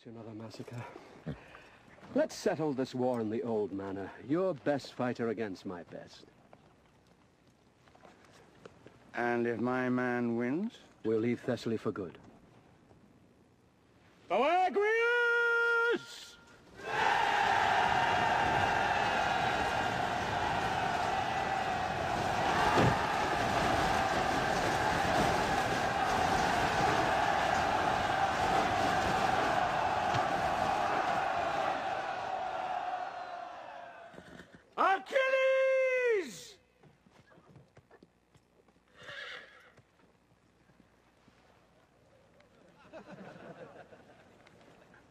Another massacre. Let's settle this war in the old manner. Your best fighter against my best. And if my man wins? We'll leave Thessaly for good. Goliath! Achilles!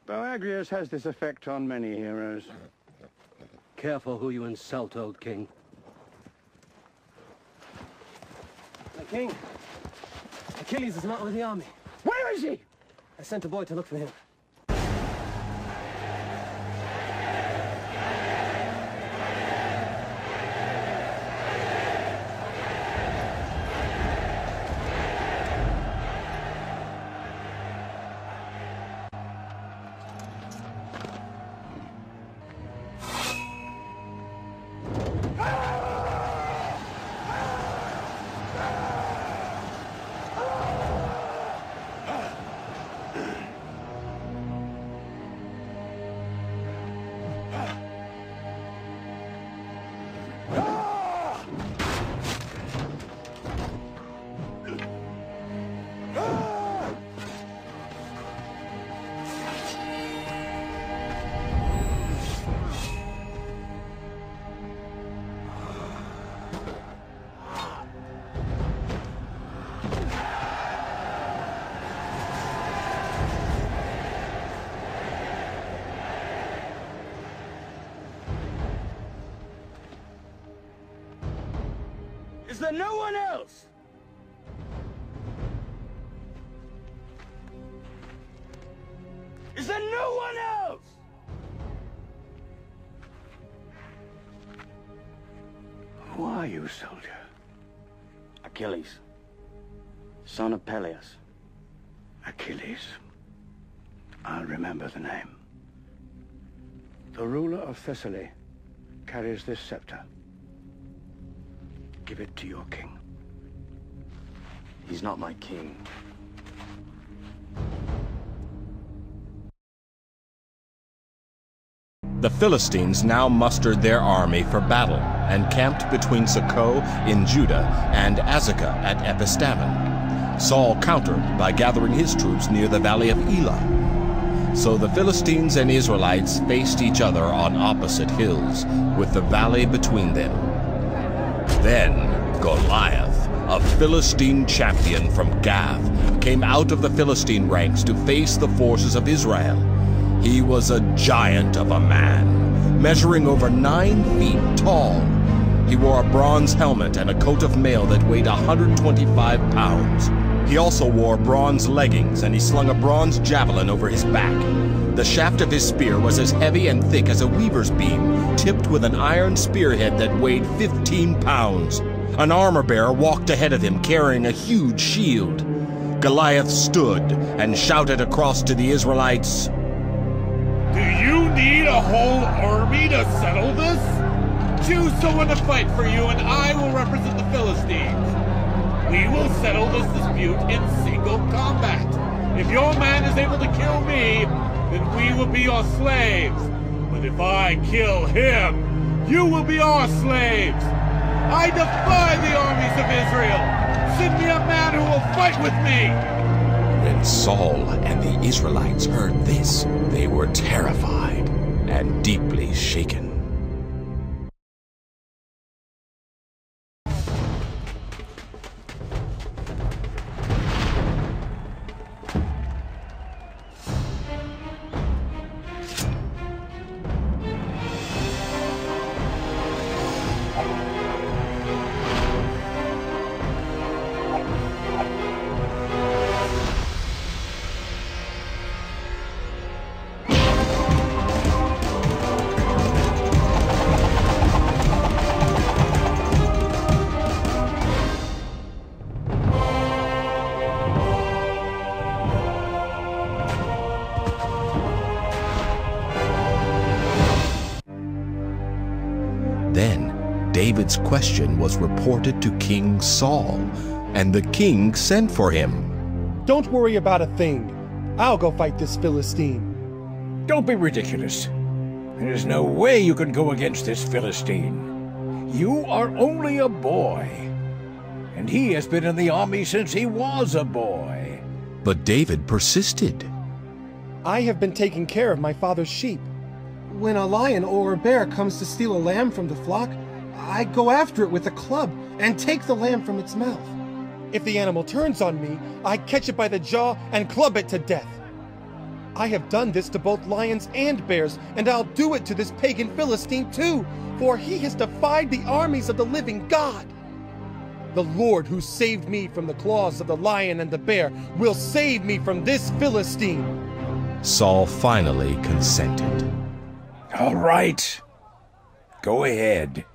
Boagrius has this effect on many heroes. Careful who you insult, old king. My king, Achilles is not with the army. Where is he? I sent a boy to look for him. Is there no one else? Is there no one else? Who are you, soldier? Achilles, son of Peleus. Achilles. I'll remember the name. The ruler of Thessaly carries this scepter. Give it to your king. He's not my king. The Philistines now mustered their army for battle and camped between Socoh in Judah and Azekah at Epistamin. Saul countered by gathering his troops near the valley of Elah. So the Philistines and Israelites faced each other on opposite hills, with the valley between them. Then Goliath, a Philistine champion from Gath, came out of the Philistine ranks to face the forces of Israel. He was a giant of a man, measuring over 9 feet tall. He wore a bronze helmet and a coat of mail that weighed 125 pounds. He also wore bronze leggings, and he slung a bronze javelin over his back. The shaft of his spear was as heavy and thick as a weaver's beam, tipped with an iron spearhead that weighed 15 pounds. An armor-bearer walked ahead of him, carrying a huge shield. Goliath stood and shouted across to the Israelites, "Do you need a whole army to settle this? Choose someone to fight for you, and I will represent the Philistines. We will settle this dispute in single combat. If your man is able to kill me, then we will be your slaves. But if I kill him, you will be our slaves. I defy the armies of Israel. Send me a man who will fight with me." When Saul and the Israelites heard this, they were terrified and deeply shaken. Then David's question was reported to King Saul, and the king sent for him. Don't worry about a thing. I'll go fight this Philistine. Don't be ridiculous. There's no way you can go against this Philistine. You are only a boy, and he has been in the army since he was a boy. But David persisted. I have been taking care of my father's sheep. When a lion or a bear comes to steal a lamb from the flock, I go after it with a club and take the lamb from its mouth. If the animal turns on me, I catch it by the jaw and club it to death. I have done this to both lions and bears, and I'll do it to this pagan Philistine too, for he has defied the armies of the living God. The Lord who saved me from the claws of the lion and the bear will save me from this Philistine. Saul finally consented. All right. Go ahead.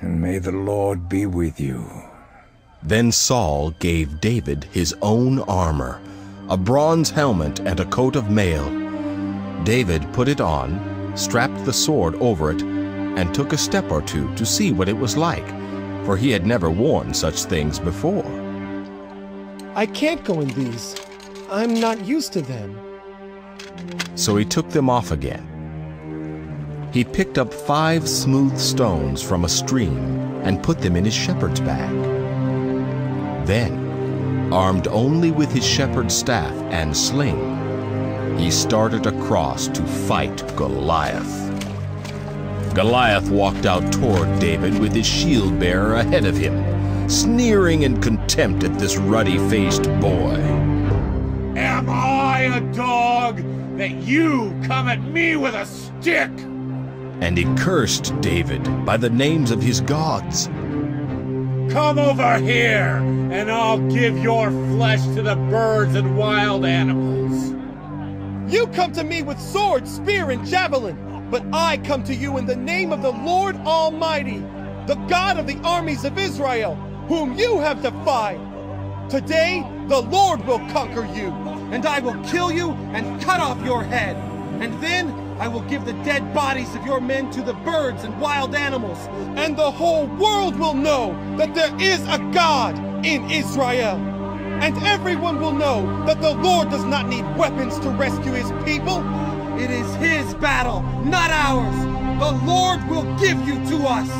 And may the Lord be with you. Then Saul gave David his own armor, a bronze helmet and a coat of mail. David put it on, strapped the sword over it, and took a step or two to see what it was like, for he had never worn such things before. I can't go in these. I'm not used to them. So he took them off again. He picked up 5 smooth stones from a stream and put them in his shepherd's bag. Then, armed only with his shepherd's staff and sling, he started across to fight Goliath. Goliath walked out toward David with his shield-bearer ahead of him, sneering in contempt at this ruddy-faced boy. Am I a dog that you come at me with a stick? And he cursed David by the names of his gods. Come over here, and I'll give your flesh to the birds and wild animals. You come to me with sword, spear, and javelin, but I come to you in the name of the Lord Almighty, the God of the armies of Israel, whom you have defied. Today, the Lord will conquer you, and I will kill you and cut off your head. And then I will give the dead bodies of your men to the birds and wild animals, and the whole world will know that there is a God in Israel. And everyone will know that the Lord does not need weapons to rescue his people. It is his battle, not ours. The Lord will give you to us.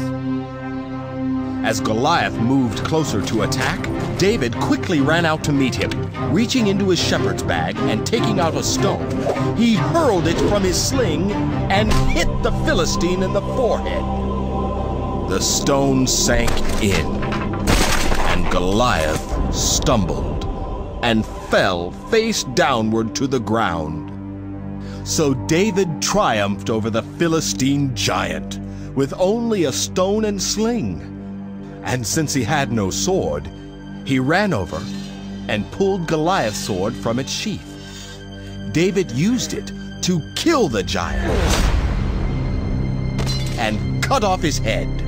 As Goliath moved closer to attack, David quickly ran out to meet him. Reaching into his shepherd's bag and taking out a stone, he hurled it from his sling and hit the Philistine in the forehead. The stone sank in, and Goliath stumbled and fell face downward to the ground. So David triumphed over the Philistine giant with only a stone and sling. And since he had no sword, he ran over and pulled Goliath's sword from its sheath. David used it to kill the giant and cut off his head.